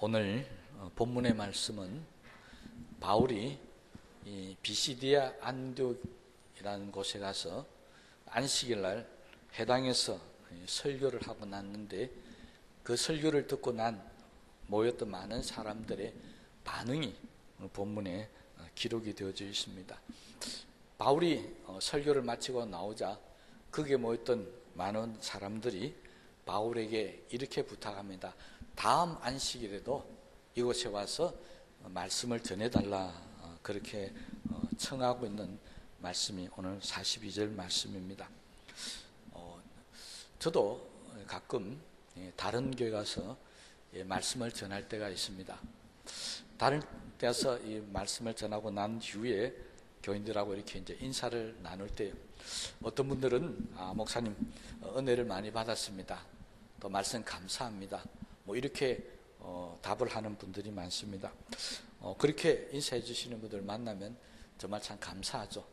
오늘 본문의 말씀은 바울이 이 비시디아 안디옥이라는 곳에 가서 안식일 날 회당에서 설교를 하고 났는데, 그 설교를 듣고 난 모였던 많은 사람들의 반응이 오늘 본문에 기록이 되어져 있습니다. 바울이 설교를 마치고 나오자 거기에 모였던 많은 사람들이 바울에게 이렇게 부탁합니다. 다음 안식일에도 이곳에 와서 말씀을 전해달라, 그렇게 청하고 있는 말씀이 오늘 42절 말씀입니다. 저도 가끔 다른 교회 가서 말씀을 전할 때가 있습니다. 다른 데서 이 말씀을 전하고 난 후에 교인들하고 이렇게 이제 인사를 나눌 때 어떤 분들은 목사님 은혜를 많이 받았습니다, 또 말씀 감사합니다, 뭐 이렇게 답을 하는 분들이 많습니다. 그렇게 인사해 주시는 분들 만나면 정말 참 감사하죠.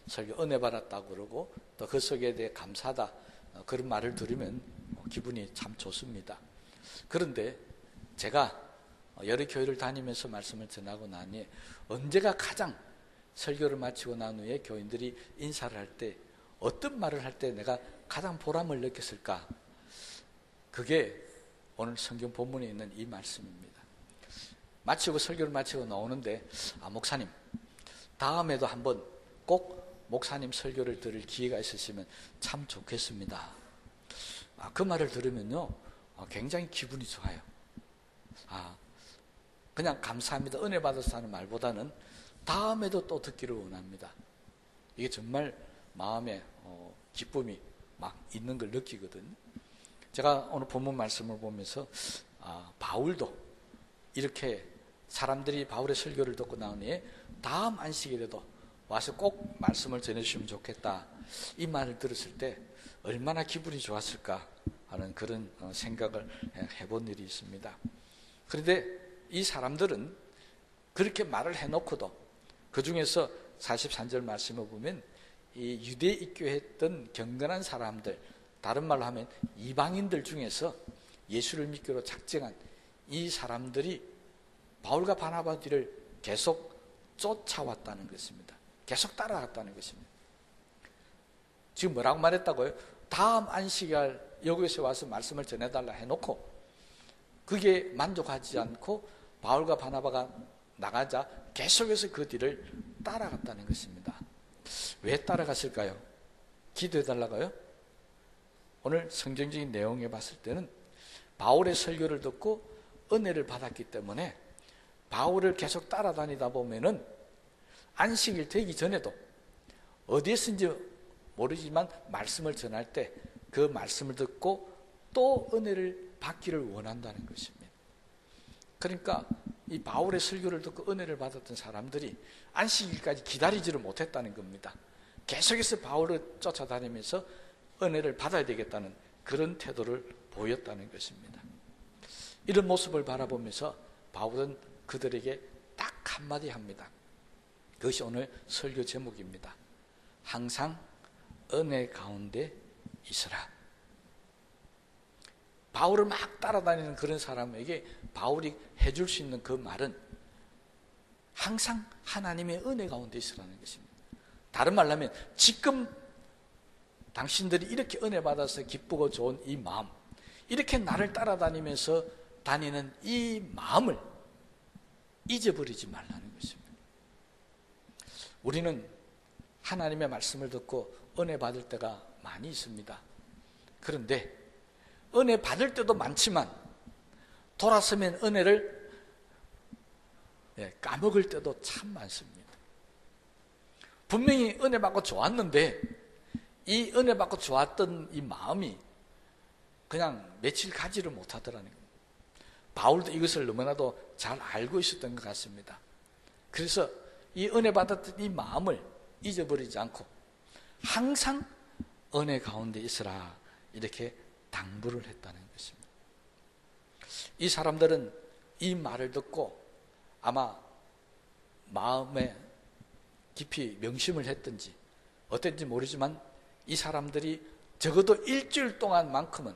설교 은혜 받았다고 그러고 또 그 속에 대해 감사하다, 그런 말을 들으면 기분이 참 좋습니다. 그런데 제가 여러 교회를 다니면서 말씀을 전하고 나니 언제가 가장 설교를 마치고 난 후에 교인들이 인사를 할 때 어떤 말을 할 때 내가 가장 보람을 느꼈을까? 그게 오늘 성경 본문에 있는 이 말씀입니다. 설교를 마치고 나오는데 목사님 다음에도 한번 꼭 목사님 설교를 들을 기회가 있으시면 참 좋겠습니다. 그 말을 들으면요 굉장히 기분이 좋아요. 그냥 감사합니다, 은혜 받아서 하는 말보다는 다음에도 또 듣기를 원합니다. 이게 정말 마음에 기쁨이 막 있는 걸 느끼거든요. 제가 오늘 본문 말씀을 보면서 바울도 이렇게 사람들이 바울의 설교를 듣고 나오니 다음 안식일에도 와서 꼭 말씀을 전해주시면 좋겠다, 이 말을 들었을 때 얼마나 기분이 좋았을까 하는 그런 생각을 해본 일이 있습니다. 그런데 이 사람들은 그렇게 말을 해놓고도 그 중에서 43절 말씀을 보면 이 유대에 입교했던 경건한 사람들, 다른 말로 하면 이방인들 중에서 예수를 믿기로 작정한 이 사람들이 바울과 바나바 뒤를 계속 쫓아왔다는 것입니다. 계속 따라갔다는 것입니다. 지금 뭐라고 말했다고요? 다음 안식일 여기서 와서 말씀을 전해달라 해놓고 그게 만족하지 않고 바울과 바나바가 나가자 계속해서 그 뒤를 따라갔다는 것입니다. 왜 따라갔을까요? 기도해달라고요? 오늘 성경적인 내용에 봤을 때는 바울의 설교를 듣고 은혜를 받았기 때문에 바울을 계속 따라다니다 보면은 안식일 되기 전에도 어디에서인지 모르지만 말씀을 전할 때 그 말씀을 듣고 또 은혜를 받기를 원한다는 것입니다. 그러니까 이 바울의 설교를 듣고 은혜를 받았던 사람들이 안식일까지 기다리지를 못했다는 겁니다. 계속해서 바울을 쫓아다니면서 은혜를 받아야 되겠다는 그런 태도를 보였다는 것입니다. 이런 모습을 바라보면서 바울은 그들에게 딱 한마디 합니다. 그것이 오늘 설교 제목입니다. 항상 은혜 가운데 있으라. 바울을 막 따라다니는 그런 사람에게 바울이 해줄 수 있는 그 말은 항상 하나님의 은혜 가운데 있으라는 것입니다. 다른 말로 하면 지금 당신들이 이렇게 은혜 받아서 기쁘고 좋은 이 마음, 이렇게 나를 따라다니면서 다니는 이 마음을 잊어버리지 말라는 것입니다. 우리는 하나님의 말씀을 듣고 은혜 받을 때가 많이 있습니다. 그런데 은혜 받을 때도 많지만 돌아서면 은혜를 까먹을 때도 참 많습니다. 분명히 은혜 받고 좋았는데 이 은혜 받고 좋았던 이 마음이 그냥 며칠 가지를 못하더라는 겁니다. 바울도 이것을 너무나도 잘 알고 있었던 것 같습니다. 그래서 이 은혜 받았던 이 마음을 잊어버리지 않고 항상 은혜 가운데 있으라, 이렇게 당부를 했다는 것입니다. 이 사람들은 이 말을 듣고 아마 마음에 깊이 명심을 했든지 어땠는지 모르지만 이 사람들이 적어도 일주일 동안만큼은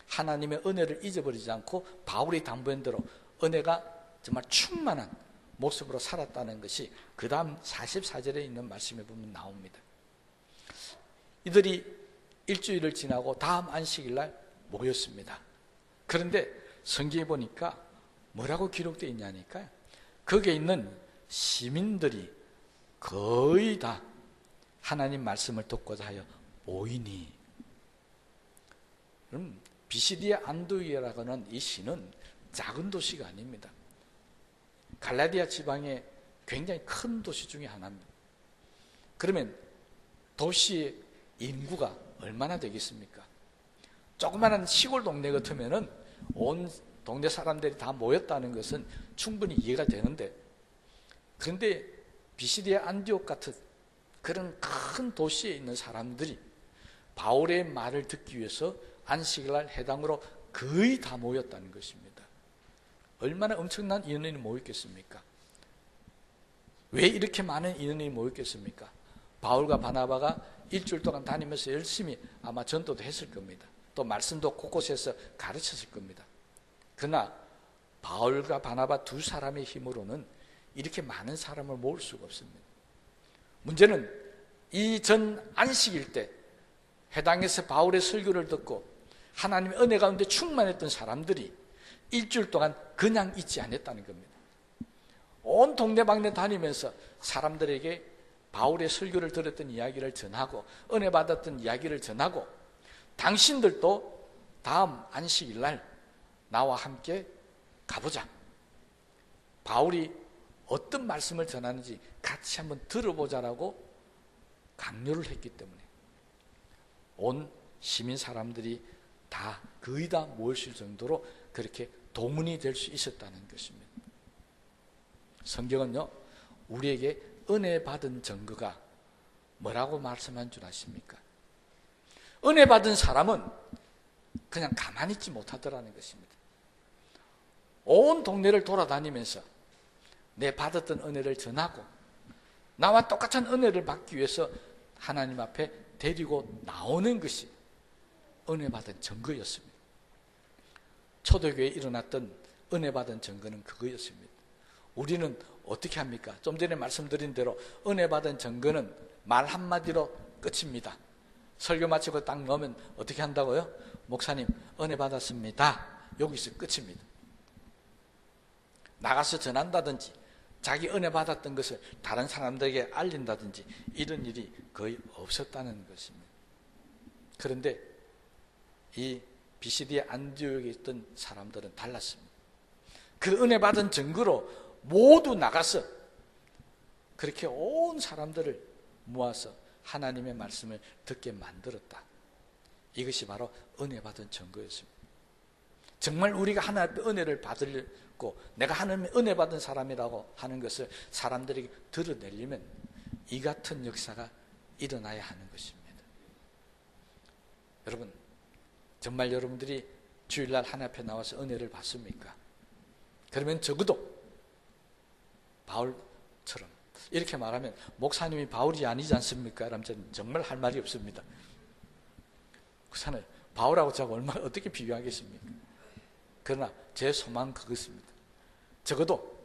하나님의 은혜를 잊어버리지 않고 바울이 당부한 대로 은혜가 정말 충만한 모습으로 살았다는 것이 그 다음 44절에 있는 말씀에 보면 나옵니다. 이들이 일주일을 지나고 다음 안식일 날 모였습니다. 그런데 성경에 보니까 뭐라고 기록되어 있냐니까요. 거기에 있는 시민들이 거의 다 하나님 말씀을 듣고자 하여 모이니. 그럼 비시디아 안디옥이라고 하는 이 시는 작은 도시가 아닙니다. 갈라디아 지방의 굉장히 큰 도시 중에 하나입니다. 그러면 도시의 인구가 얼마나 되겠습니까? 조그마한 시골 동네 같으면은 온 동네 사람들이 다 모였다는 것은 충분히 이해가 되는데, 그런데 비시디아 안디옥 같은 그런 큰 도시에 있는 사람들이 바울의 말을 듣기 위해서 안식일날 회당으로 거의 다 모였다는 것입니다. 얼마나 엄청난 인원이 모였겠습니까? 왜 이렇게 많은 인원이 모였겠습니까? 바울과 바나바가 일주일 동안 다니면서 열심히 아마 전도도 했을 겁니다. 또 말씀도 곳곳에서 가르쳤을 겁니다. 그러나 바울과 바나바 두 사람의 힘으로는 이렇게 많은 사람을 모을 수가 없습니다. 문제는 이 전 안식일 때 회당에서 바울의 설교를 듣고 하나님의 은혜 가운데 충만했던 사람들이 일주일 동안 그냥 있지 않았다는 겁니다. 온 동네방네 다니면서 사람들에게 바울의 설교를 들었던 이야기를 전하고 은혜 받았던 이야기를 전하고, 당신들도 다음 안식일 날 나와 함께 가보자, 바울이 어떤 말씀을 전하는지 같이 한번 들어보자라고 강요를 했기 때문에 온 시민 사람들이 다 거의 다 모였을 정도로 그렇게 동원이 될 수 있었다는 것입니다. 성경은요, 우리에게 은혜 받은 증거가 뭐라고 말씀한 줄 아십니까? 은혜 받은 사람은 그냥 가만히 있지 못하더라는 것입니다. 온 동네를 돌아다니면서 내 받았던 은혜를 전하고 나와 똑같은 은혜를 받기 위해서 하나님 앞에 데리고 나오는 것이 은혜 받은 증거였습니다. 초대교회에 일어났던 은혜 받은 증거는 그거였습니다. 우리는 어떻게 합니까? 좀 전에 말씀드린 대로 은혜 받은 증거는 말 한마디로 끝입니다. 설교 마치고 딱 넣으면 어떻게 한다고요? 목사님 은혜 받았습니다. 여기서 끝입니다. 나가서 전한다든지 자기 은혜 받았던 것을 다른 사람들에게 알린다든지 이런 일이 거의 없었다는 것입니다. 그런데 이 비시디아 안디옥에 있던 사람들은 달랐습니다. 그 은혜 받은 증거로 모두 나가서 그렇게 온 사람들을 모아서 하나님의 말씀을 듣게 만들었다. 이것이 바로 은혜 받은 증거였습니다. 정말 우리가 하나님의 은혜를 받으려고 내가 하나님의 은혜 받은 사람이라고 하는 것을 사람들에게 드러내려면 이 같은 역사가 일어나야 하는 것입니다. 여러분, 정말 여러분들이 주일날 하나님 앞에 나와서 은혜를 받습니까? 그러면 적어도 바울처럼 이렇게 말하면 목사님이 바울이 아니지 않습니까? 그러면 저는 정말 할 말이 없습니다. 그 사람을 바울하고 제가 얼마나 어떻게 비교하겠습니까? 그러나 제 소망은 그것입니다. 적어도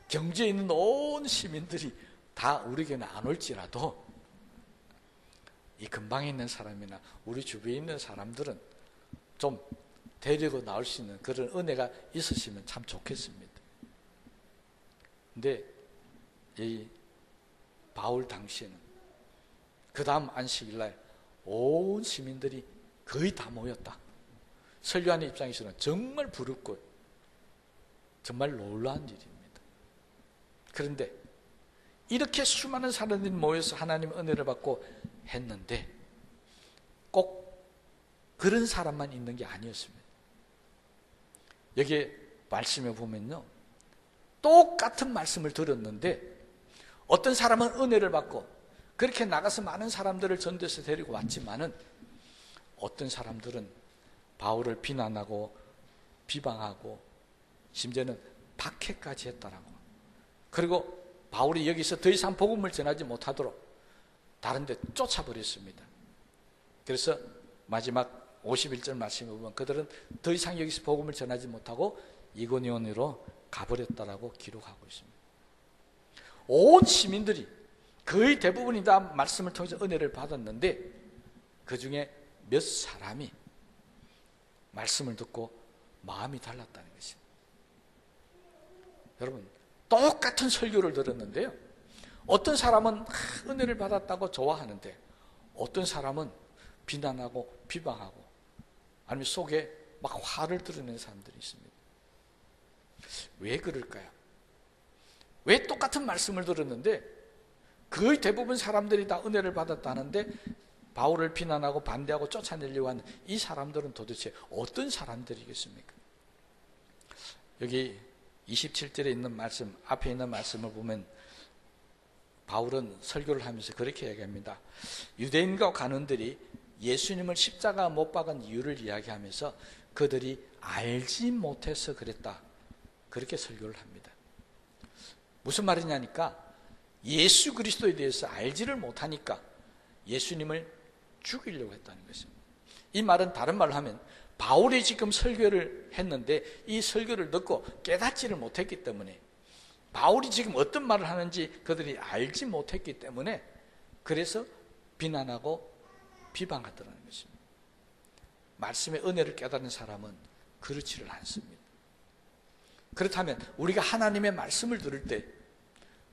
경주에 있는 온 시민들이 다 우리 교회는 안 올지라도 이 근방에 있는 사람이나 우리 주변에 있는 사람들은 좀 데리고 나올 수 있는 그런 은혜가 있으시면 참 좋겠습니다. 근데 이 바울 당시에는 그 다음 안식일날 온 시민들이 거의 다 모였다. 설교하는 입장에서는 정말 부럽고 정말 놀라운 일입니다. 그런데 이렇게 수많은 사람들이 모여서 하나님의 은혜를 받고 했는데 꼭 그런 사람만 있는 게 아니었습니다. 여기에 말씀에 보면요, 똑같은 말씀을 들었는데 어떤 사람은 은혜를 받고 그렇게 나가서 많은 사람들을 전도해서 데리고 왔지만은 어떤 사람들은 바울을 비난하고 비방하고 심지어는 박해까지 했다라고. 그리고 바울이 여기서 더 이상 복음을 전하지 못하도록 다른 데 쫓아버렸습니다. 그래서 마지막 51절 말씀에 보면 그들은 더 이상 여기서 복음을 전하지 못하고 이고니온으로 가버렸다라고 기록하고 있습니다. 온 시민들이 거의 대부분이 다 말씀을 통해서 은혜를 받았는데 그 중에 몇 사람이 말씀을 듣고 마음이 달랐다는 것입니다. 여러분, 똑같은 설교를 들었는데요, 어떤 사람은 은혜를 받았다고 좋아하는데 어떤 사람은 비난하고 비방하고 아니면 속에 막 화를 드러내는 사람들이 있습니다. 왜 그럴까요? 왜 똑같은 말씀을 들었는데 거의 대부분 사람들이 다 은혜를 받았다는데 바울을 비난하고 반대하고 쫓아내려고 하는 이 사람들은 도대체 어떤 사람들이겠습니까? 여기 27절에 있는 말씀, 앞에 있는 말씀을 보면 바울은 설교를 하면서 그렇게 얘기합니다. 유대인과 관원들이 예수님을 십자가 못 박은 이유를 이야기하면서 그들이 알지 못해서 그랬다, 그렇게 설교를 합니다. 무슨 말이냐니까 예수 그리스도에 대해서 알지를 못하니까 예수님을 죽이려고 했다는 것입니다. 이 말은 다른 말로 하면 바울이 지금 설교를 했는데 이 설교를 듣고 깨닫지를 못했기 때문에, 바울이 지금 어떤 말을 하는지 그들이 알지 못했기 때문에 그래서 비난하고 비방하더라는 것입니다. 말씀의 은혜를 깨닫는 사람은 그렇지를 않습니다. 그렇다면 우리가 하나님의 말씀을 들을 때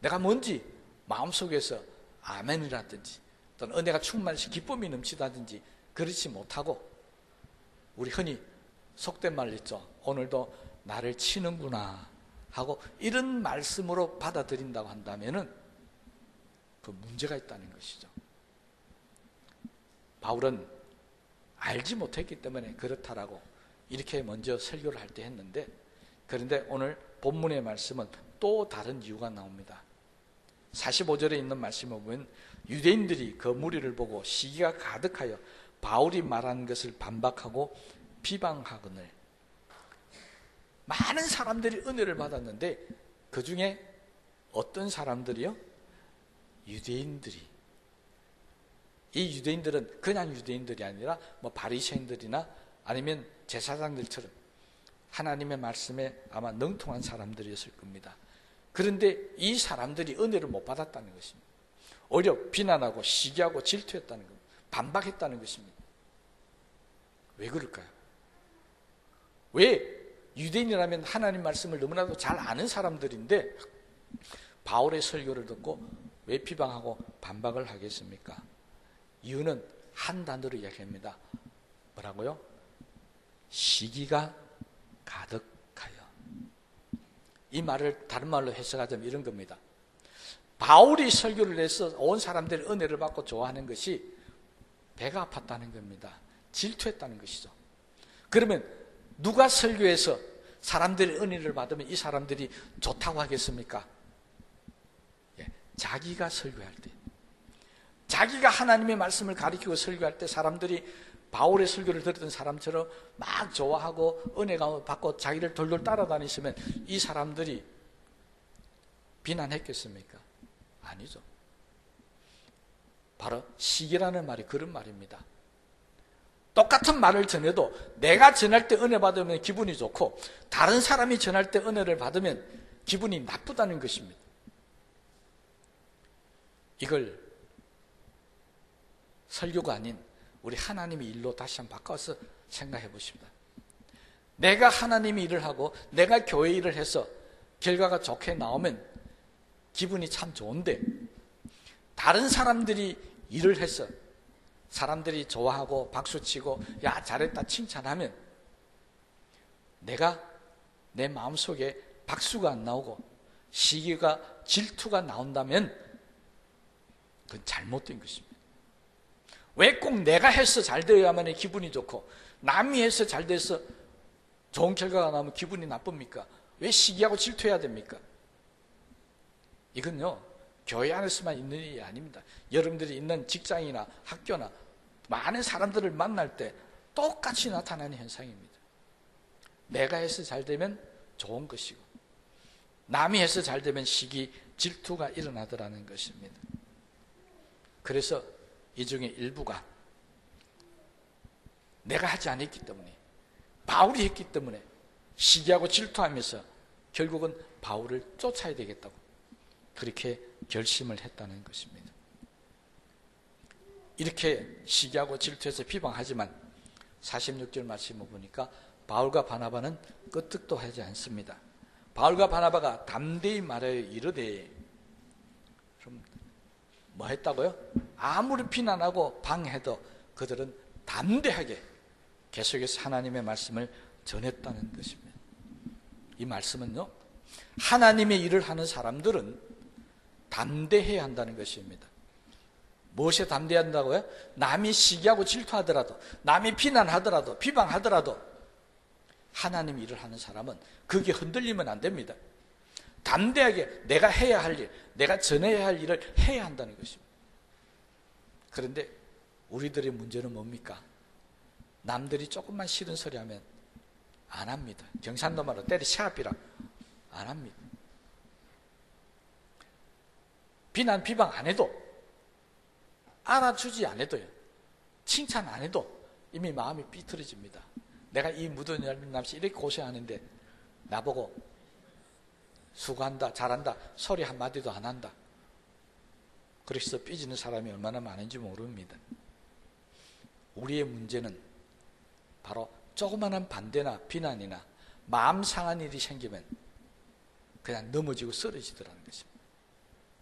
내가 뭔지 마음속에서 아멘이라든지 또는 은혜가 충만해서 기쁨이 넘치다든지 그렇지 못하고 우리 흔히 속된 말 있죠. 오늘도 나를 치는구나 하고 이런 말씀으로 받아들인다고 한다면은 그 문제가 있다는 것이죠. 바울은 알지 못했기 때문에 그렇다라고 이렇게 먼저 설교를 할 때 했는데, 그런데 오늘 본문의 말씀은 또 다른 이유가 나옵니다. 45절에 있는 말씀을 보면 유대인들이 그 무리를 보고 시기가 가득하여 바울이 말한 것을 반박하고 비방하거늘. 많은 사람들이 은혜를 받았는데 그 중에 어떤 사람들이요? 유대인들이. 이 유대인들은 그냥 유대인들이 아니라 뭐 바리새인들이나 아니면 제사장들처럼 하나님의 말씀에 아마 능통한 사람들이었을 겁니다. 그런데 이 사람들이 은혜를 못 받았다는 것입니다. 오히려 비난하고 시기하고 질투했다는 겁니다. 반박했다는 것입니다. 왜 그럴까요? 왜 유대인이라면 하나님 말씀을 너무나도 잘 아는 사람들인데 바울의 설교를 듣고 왜 비방하고 반박을 하겠습니까? 이유는 한 단어로 이야기합니다. 뭐라고요? 시기가 가득하여. 이 말을 다른 말로 해석하자면 이런 겁니다. 바울이 설교를 해서 온 사람들이 은혜를 받고 좋아하는 것이 배가 아팠다는 겁니다. 질투했다는 것이죠. 그러면 누가 설교해서 사람들이 은혜를 받으면 이 사람들이 좋다고 하겠습니까? 자기가 설교할 때, 자기가 하나님의 말씀을 가리키고 설교할 때 사람들이 바울의 설교를 들었던 사람처럼 막 좋아하고 은혜가 받고 자기를 돌돌 따라다니시면 이 사람들이 비난했겠습니까? 아니죠. 바로 시기라는 말이 그런 말입니다. 똑같은 말을 전해도 내가 전할 때 은혜 받으면 기분이 좋고 다른 사람이 전할 때 은혜를 받으면 기분이 나쁘다는 것입니다. 이걸 설교가 아닌 우리 하나님의 일로 다시 한번 바꿔서 생각해 보십니다. 내가 하나님의 일을 하고 내가 교회 일을 해서 결과가 좋게 나오면 기분이 참 좋은데 다른 사람들이 일을 해서 사람들이 좋아하고 박수치고 야 잘했다 칭찬하면 내가 내 마음속에 박수가 안 나오고 시기가 질투가 나온다면 그건 잘못된 것입니다. 왜 꼭 내가 해서 잘 되어야만 기분이 좋고 남이 해서 잘 돼서 좋은 결과가 나오면 기분이 나쁩니까? 왜 시기하고 질투해야 됩니까? 이건요 교회 안에서만 있는 일이 아닙니다. 여러분들이 있는 직장이나 학교나 많은 사람들을 만날 때 똑같이 나타나는 현상입니다. 내가 해서 잘 되면 좋은 것이고 남이 해서 잘 되면 시기, 질투가 일어나더라는 것입니다. 그래서 이 중에 일부가 내가 하지 않았기 때문에 바울이 했기 때문에 시기하고 질투하면서 결국은 바울을 쫓아야 되겠다고 그렇게 결심을 했다는 것입니다. 이렇게 시기하고 질투해서 비방하지만 46절 말씀을 보니까 바울과 바나바는 끄떡도 하지 않습니다. 바울과 바나바가 담대히 말하여 이르되, 그럼 뭐 했다고요? 아무리 비난하고 방해도 그들은 담대하게 계속해서 하나님의 말씀을 전했다는 것입니다. 이 말씀은요, 하나님의 일을 하는 사람들은 담대해야 한다는 것입니다. 무엇에 담대해야 한다고요? 남이 시기하고 질투하더라도, 남이 비난하더라도, 비방하더라도 하나님 일을 하는 사람은 그게 흔들리면 안 됩니다. 담대하게 내가 해야 할 일, 내가 전해야 할 일을 해야 한다는 것입니다. 그런데 우리들의 문제는 뭡니까? 남들이 조금만 싫은 소리 하면 안 합니다. 경상도 말로 때리 샤피라 안 합니다. 비난, 비방 안 해도, 알아주지 안 해도요, 칭찬 안 해도 이미 마음이 삐뚤어집니다. 내가 이 무더운 날씨 이렇게 고생하는데 나보고 수고한다, 잘한다 소리 한마디도 안 한다. 그래서 삐지는 사람이 얼마나 많은지 모릅니다. 우리의 문제는 바로 조그마한 반대나 비난이나 마음 상한 일이 생기면 그냥 넘어지고 쓰러지더라는 것입니다.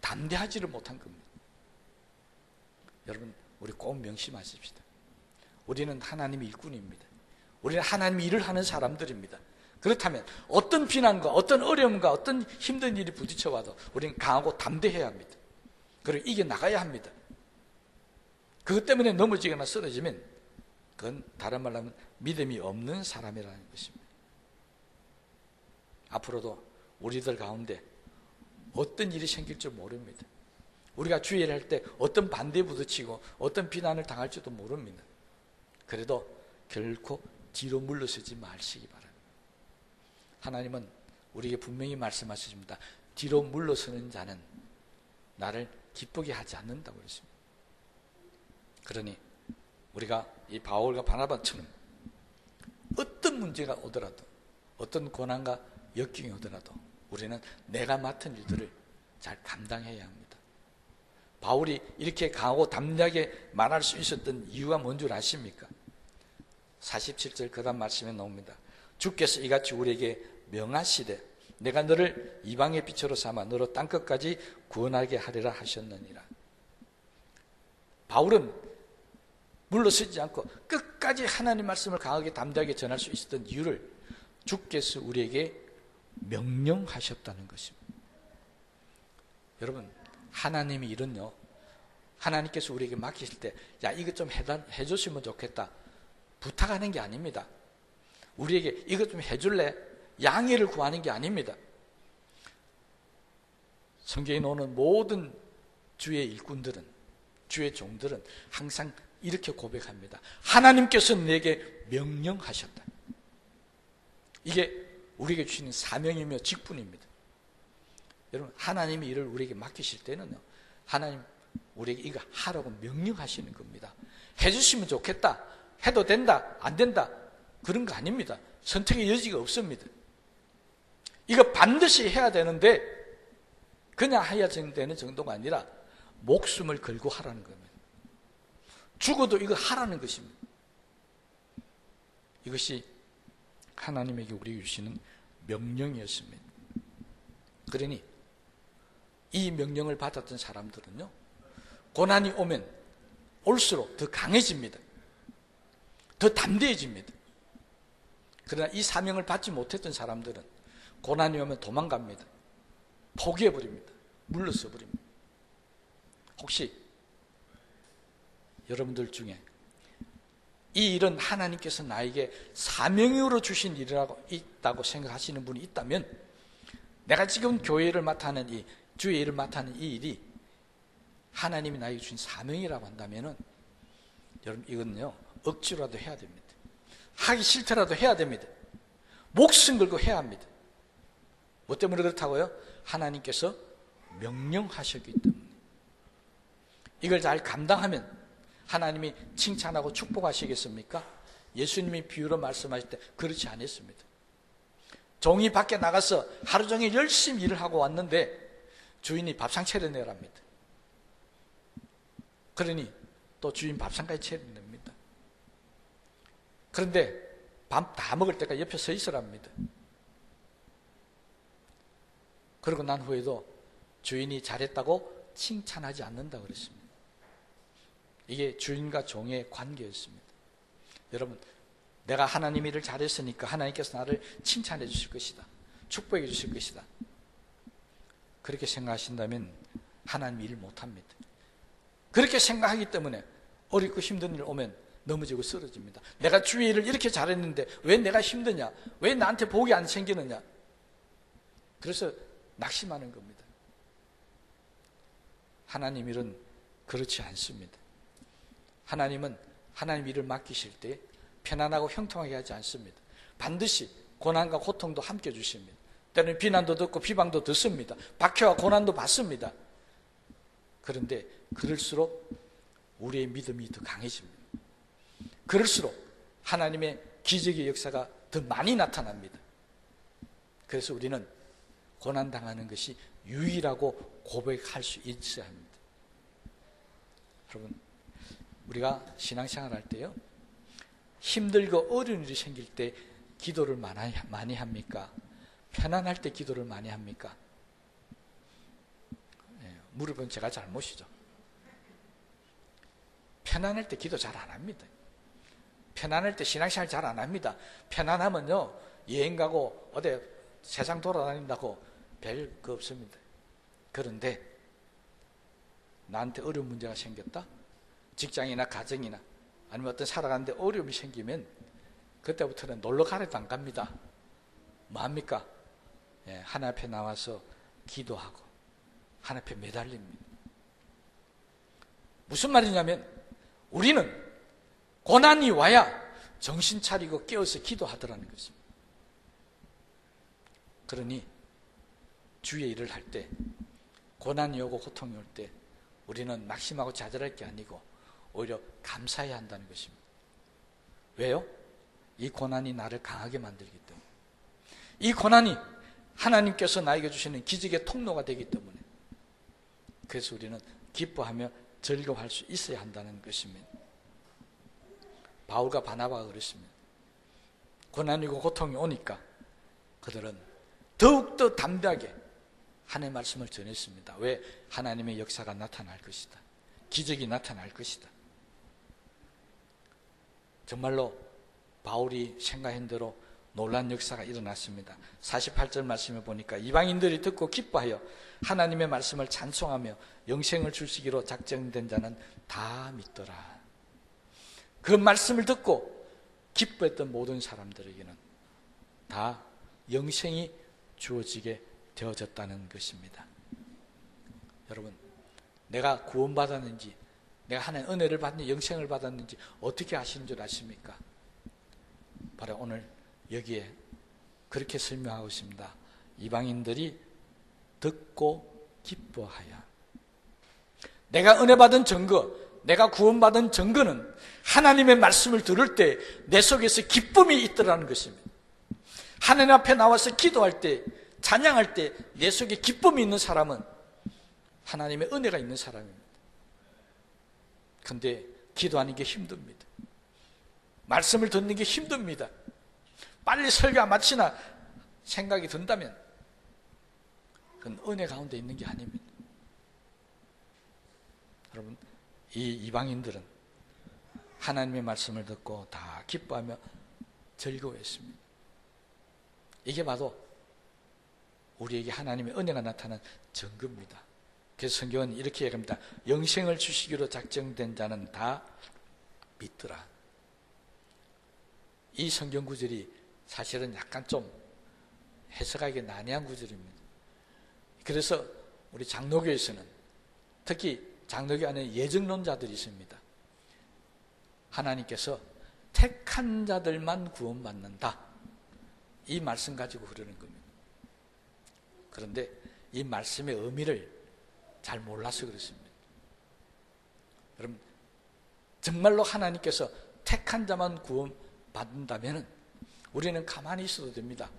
담대하지를 못한 겁니다. 여러분, 우리 꼭 명심하십시다. 우리는 하나님의 일꾼입니다. 우리는 하나님의 일을 하는 사람들입니다. 그렇다면 어떤 비난과 어떤 어려움과 어떤 힘든 일이 부딪혀와도 우리는 강하고 담대해야 합니다. 그리고 이겨나가야 합니다. 그것 때문에 넘어지거나 쓰러지면 그건 다른 말로 하면 믿음이 없는 사람이라는 것입니다. 앞으로도 우리들 가운데 어떤 일이 생길 줄 모릅니다. 우리가 주의를 할 때 어떤 반대에 부딪히고 어떤 비난을 당할지도 모릅니다. 그래도 결코 뒤로 물러서지 마시기 바랍니다. 하나님은 우리에게 분명히 말씀하십니다. 뒤로 물러서는 자는 나를 기쁘게 하지 않는다고 그랬습니다. 그러니 우리가 이 바울과 바나바처럼 어떤 문제가 오더라도, 어떤 고난과 역경이 오더라도 우리는 내가 맡은 일들을 잘 감당해야 합니다. 바울이 이렇게 강하고 담대하게 말할 수 있었던 이유가 뭔 줄 아십니까? 47절 그 다음 말씀에 나옵니다. 주께서 이같이 우리에게 명하시되 내가 너를 이방의 빛으로 삼아 너로 땅끝까지 구원하게 하리라 하셨느니라. 바울은 물러서지 않고 끝까지 하나님 말씀을 강하게 담대하게 전할 수 있었던 이유를 주께서 우리에게 명령하셨다는 것입니다. 여러분, 하나님의 일은요, 하나님께서 우리에게 맡기실 때 야, 이것 좀 해줬으면 좋겠다 부탁하는 게 아닙니다. 우리에게 이것 좀 해줄래? 양해를 구하는 게 아닙니다. 성경에 나오는 모든 주의 일꾼들은, 주의 종들은 항상 이렇게 고백합니다. 하나님께서 내게 명령하셨다. 이게 우리에게 주시는 사명이며 직분입니다. 여러분, 하나님의 일을 우리에게 맡기실 때는요, 하나님 우리에게 이거 하라고 명령하시는 겁니다. 해주시면 좋겠다, 해도 된다, 안 된다, 그런 거 아닙니다. 선택의 여지가 없습니다. 이거 반드시 해야 되는데 그냥 해야 되는 정도가 아니라 목숨을 걸고 하라는 겁니다. 죽어도 이거 하라는 것입니다. 이것이 하나님에게 우리에게 주시는 명령이었습니다. 그러니 이 명령을 받았던 사람들은요, 고난이 오면 올수록 더 강해집니다. 더 담대해집니다. 그러나 이 사명을 받지 못했던 사람들은 고난이 오면 도망갑니다. 포기해버립니다. 물러서 버립니다. 혹시 여러분들 중에 이 일은 하나님께서 나에게 사명으로 주신 일이라고 있다고 생각하시는 분이 있다면, 내가 지금 교회를 맡아하는 이 주의 일을 맡아하는 이 일이 하나님이 나에게 주신 사명이라고 한다면은 여러분, 이건요 억지로라도 해야 됩니다. 하기 싫더라도 해야 됩니다. 목숨 걸고 해야 합니다. 뭐 때문에 그렇다고요? 하나님께서 명령하셨기 때문에. 이걸 잘 감당하면 하나님이 칭찬하고 축복하시겠습니까? 예수님이 비유로 말씀하실 때 그렇지 않았습니다. 종이 밖에 나가서 하루 종일 열심히 일을 하고 왔는데 주인이 밥상 차려내랍니다. 그러니 또 주인 밥상까지 차려냅니다. 그런데 밥 다 먹을 때까지 옆에 서 있으랍니다. 그러고 난 후에도 주인이 잘했다고 칭찬하지 않는다 그랬습니다. 이게 주인과 종의 관계였습니다. 여러분, 내가 하나님 일을 잘했으니까 하나님께서 나를 칭찬해 주실 것이다, 축복해 주실 것이다, 그렇게 생각하신다면 하나님 일을 못합니다. 그렇게 생각하기 때문에 어렵고 힘든 일 오면 넘어지고 쓰러집니다. 내가 주의 일을 이렇게 잘했는데 왜 내가 힘드냐, 왜 나한테 복이 안 생기느냐, 그래서 낙심하는 겁니다. 하나님 일은 그렇지 않습니다. 하나님은 하나님 일을 맡기실 때 편안하고 형통하게 하지 않습니다. 반드시 고난과 고통도 함께 주십니다. 때로는 비난도 듣고 비방도 듣습니다. 박해와 고난도 받습니다. 그런데 그럴수록 우리의 믿음이 더 강해집니다. 그럴수록 하나님의 기적의 역사가 더 많이 나타납니다. 그래서 우리는 고난당하는 것이 유일하고 고백할 수 있어야 합니다. 여러분, 우리가 신앙생활 할 때요, 힘들고 어려운 일이 생길 때 기도를 많이 합니까? 편안할 때 기도를 많이 합니까? 무릎은 제가 잘못이죠. 편안할 때 기도 잘 안 합니다. 편안할 때 신앙생활 잘 안 합니다. 편안하면요, 여행 가고 어디 세상 돌아다닌다고 별 거 없습니다. 그런데 나한테 어려운 문제가 생겼다, 직장이나 가정이나 아니면 어떤 살아가는데 어려움이 생기면 그때부터는 놀러 가래도 안 갑니다. 뭐 합니까? 하나님 앞에 나와서 기도하고 하나님 앞에 매달립니다. 무슨 말이냐면 우리는 고난이 와야 정신 차리고 깨어서 기도하더라는 것입니다. 그러니 주의 일을 할 때, 고난이 오고 고통이 올 때 우리는 낙심하고 좌절할 게 아니고 오히려 감사해야 한다는 것입니다. 왜요? 이 고난이 나를 강하게 만들기 때문에, 이 고난이 하나님께서 나에게 주시는 기적의 통로가 되기 때문에, 그래서 우리는 기뻐하며 즐거워할 수 있어야 한다는 것입니다. 바울과 바나바가 그랬습니다. 고난이고 고통이 오니까 그들은 더욱더 담대하게 하나님의 말씀을 전했습니다. 왜? 하나님의 역사가 나타날 것이다, 기적이 나타날 것이다. 정말로 바울이 생각한 대로 놀란 역사가 일어났습니다. 48절 말씀에 보니까 이방인들이 듣고 기뻐하여 하나님의 말씀을 찬송하며 영생을 주시기로 작정된 자는 다 믿더라. 그 말씀을 듣고 기뻐했던 모든 사람들에게는 다 영생이 주어지게 되어졌다는 것입니다. 여러분, 내가 구원받았는지, 내가 하나님의 은혜를 받는 영생을 받았는지 어떻게 아시는 줄 아십니까? 바로 오늘 여기에 그렇게 설명하고 있습니다. 이방인들이 듣고 기뻐하여. 내가 은혜 받은 증거, 내가 구원받은 증거는 하나님의 말씀을 들을 때 내 속에서 기쁨이 있더라는 것입니다. 하나님 앞에 나와서 기도할 때, 찬양할 때 내 속에 기쁨이 있는 사람은 하나님의 은혜가 있는 사람입니다. 그런데 기도하는 게 힘듭니다. 말씀을 듣는 게 힘듭니다. 빨리 설교 마치나 생각이 든다면 그건 은혜 가운데 있는 게 아닙니다. 여러분, 이 이방인들은 하나님의 말씀을 듣고 다 기뻐하며 즐거워했습니다. 이게 바로 우리에게 하나님의 은혜가 나타난 증거입니다. 그래서 성경은 이렇게 얘기합니다. 영생을 주시기로 작정된 자는 다 믿더라. 이 성경 구절이 사실은 약간 좀 해석하기 난해한 구절입니다. 그래서 우리 장로교에서는, 특히 장로교 안에 예정론자들이 있습니다. 하나님께서 택한 자들만 구원받는다, 이 말씀 가지고 흐르는 겁니다. 그런데 이 말씀의 의미를 잘 몰라서 그렇습니다. 여러분, 정말로 하나님께서 택한 자만 구원받는다면 우리는 가만히 있어도 됩니다.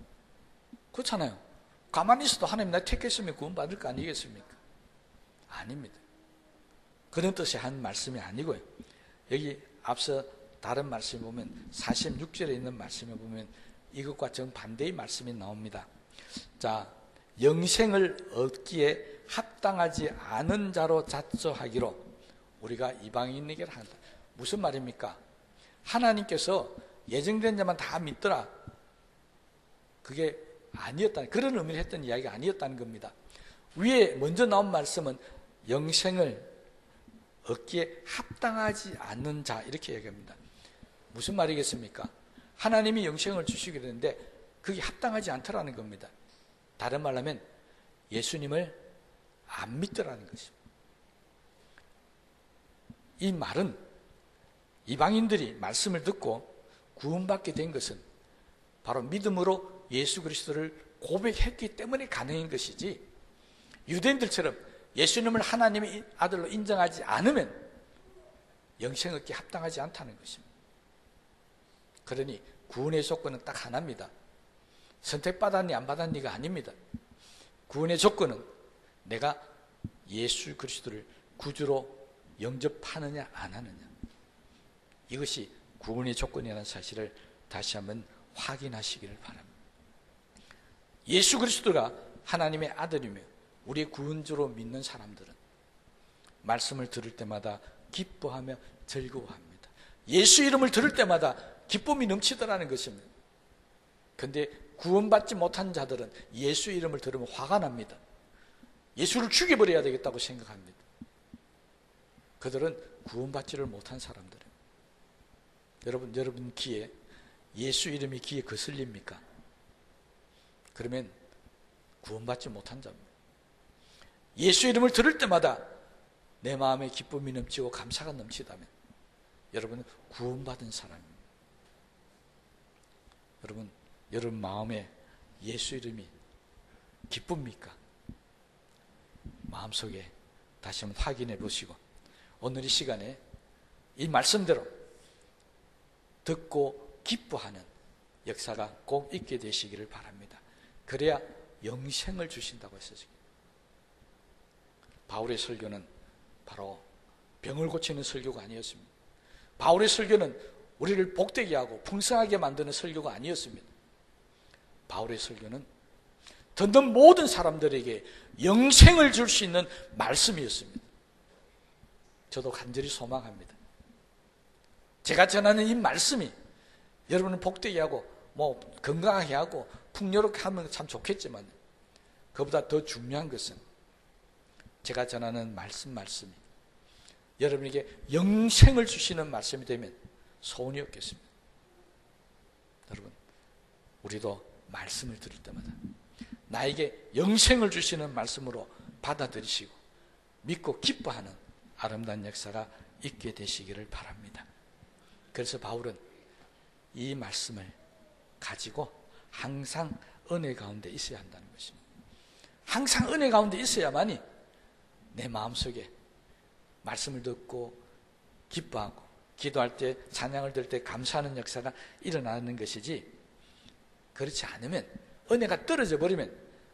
그렇잖아요. 가만히 있어도 하나님 나 택했으면 구원받을 거 아니겠습니까? 아닙니다. 그런 뜻이 한 말씀이 아니고요. 여기 앞서 다른 말씀에 보면 46절에 있는 말씀에 보면 이것과 정반대의 말씀이 나옵니다. 자, 영생을 얻기에 합당하지 않은 자로 자처하기로 우리가 이방인에게 한다. 무슨 말입니까? 하나님께서 예정된 자만 다 믿더라. 그게 아니었다는, 그런 의미를 했던 이야기가 아니었다는 겁니다. 위에 먼저 나온 말씀은 영생을 얻기에 합당하지 않는 자, 이렇게 얘기합니다. 무슨 말이겠습니까? 하나님이 영생을 주시기로 했는데 그게 합당하지 않더라는 겁니다. 다른 말로 하면 예수님을 안 믿더라는 것입니다. 이 말은 이방인들이 말씀을 듣고 구원받게 된 것은 바로 믿음으로 예수 그리스도를 고백했기 때문에 가능한 것이지, 유대인들처럼 예수님을 하나님의 아들로 인정하지 않으면 영생 얻기에 합당하지 않다는 것입니다. 그러니 구원의 조건은 딱 하나입니다. 선택받았니 안 받았니가 아닙니다. 구원의 조건은 내가 예수 그리스도를 구주로 영접하느냐 안 하느냐, 이것이 구원의 조건이라는 사실을 다시 한번 확인하시기를 바랍니다. 예수 그리스도가 하나님의 아들이며 우리의 구원주로 믿는 사람들은 말씀을 들을 때마다 기뻐하며 즐거워합니다. 예수 이름을 들을 때마다 기쁨이 넘치더라는 것입니다. 그런데 구원받지 못한 자들은 예수 이름을 들으면 화가 납니다. 예수를 죽여버려야 되겠다고 생각합니다. 그들은 구원받지를 못한 사람들이에요. 여러분 귀에 예수 이름이 귀에 거슬립니까? 그러면 구원받지 못한 자입니다. 예수 이름을 들을 때마다 내 마음에 기쁨이 넘치고 감사가 넘치다면 여러분은 구원받은 사람입니다. 여러분 마음에 예수 이름이 기쁩니까? 마음속에 다시 한번 확인해 보시고 오늘 이 시간에 이 말씀대로 듣고 기뻐하는 역사가 꼭 있게 되시기를 바랍니다. 그래야 영생을 주신다고 했어요. 바울의 설교는 바로 병을 고치는 설교가 아니었습니다. 바울의 설교는 우리를 복되게 하고 풍성하게 만드는 설교가 아니었습니다. 바울의 설교는 듣는 모든 사람들에게 영생을 줄 수 있는 말씀이었습니다. 저도 간절히 소망합니다. 제가 전하는 이 말씀이 여러분을 복되게 하고 건강하게 하고 풍요롭게 하면 참 좋겠지만, 그보다 더 중요한 것은 제가 전하는 말씀이 여러분에게 영생을 주시는 말씀이 되면 소원이 없겠습니다. 여러분, 우리도 말씀을 들을 때마다 나에게 영생을 주시는 말씀으로 받아들이시고 믿고 기뻐하는 아름다운 역사가 있게 되시기를 바랍니다. 그래서 바울은 이 말씀을 가지고 항상 은혜 가운데 있어야 한다는 것입니다. 항상 은혜 가운데 있어야만이 내 마음속에 말씀을 듣고 기뻐하고 기도할 때, 찬양을 들 때 감사하는 역사가 일어나는 것이지, 그렇지 않으면, 은혜가 떨어져 버리면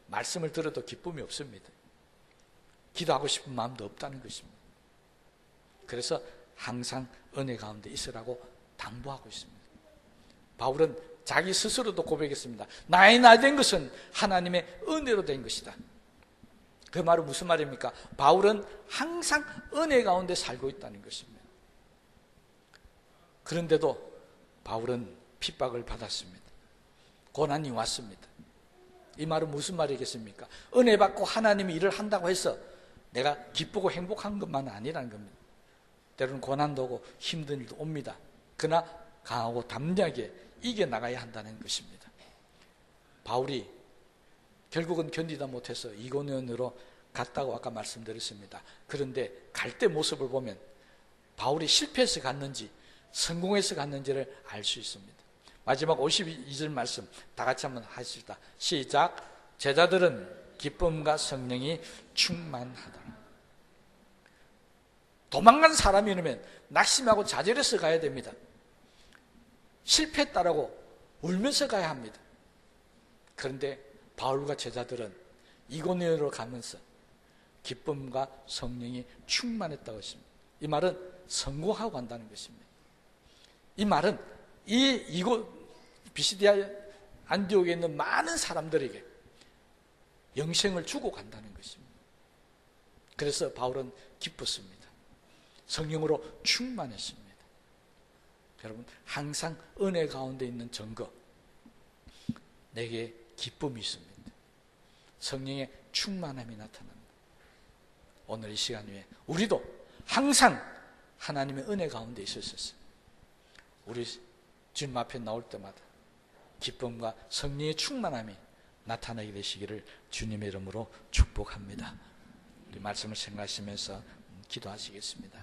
말씀을 들어도 기쁨이 없습니다. 기도하고 싶은 마음도 없다는 것입니다. 그래서 항상 은혜 가운데 있으라고 당부하고 있습니다. 바울은 자기 스스로도 고백했습니다. 나의 나 된 것은 하나님의 은혜로 된 것이다. 그 말은 무슨 말입니까? 바울은 항상 은혜 가운데 살고 있다는 것입니다. 그런데도 바울은 핍박을 받았습니다. 고난이 왔습니다. 이 말은 무슨 말이겠습니까? 은혜 받고 하나님이 일을 한다고 해서 내가 기쁘고 행복한 것만 아니라는 겁니다. 때로는 고난도 오고 힘든 일도 옵니다. 그러나 강하고 담대하게 이겨나가야 한다는 것입니다. 바울이 결국은 견디다 못해서 이고니온으로 갔다고 아까 말씀드렸습니다. 그런데 갈 때 모습을 보면 바울이 실패해서 갔는지 성공해서 갔는지를 알 수 있습니다. 마지막 52절 말씀 다 같이 한번 하시다. 시작. 제자들은 기쁨과 성령이 충만하더라. 도망간 사람이라면 낙심하고 좌절해서 가야 됩니다. 실패했다라고 울면서 가야 합니다. 그런데 바울과 제자들은 이고니온으로 가면서 기쁨과 성령이 충만했다고 했습니다. 이 말은 성공하고 간다는 것입니다. 이 말은 비시디아 안디옥에 있는 많은 사람들에게 영생을 주고 간다는 것입니다. 그래서 바울은 기뻤습니다. 성령으로 충만했습니다. 여러분, 항상 은혜 가운데 있는 증거, 내게 기쁨이 있습니다. 성령의 충만함이 나타납니다. 오늘 이 시간 위에 우리도 항상 하나님의 은혜 가운데 있었어요. 우리 주님 앞에 나올 때마다 기쁨과 성령의 충만함이 나타나게 되시기를 주님의 이름으로 축복합니다. 우리 말씀을 생각하시면서 기도하시겠습니다.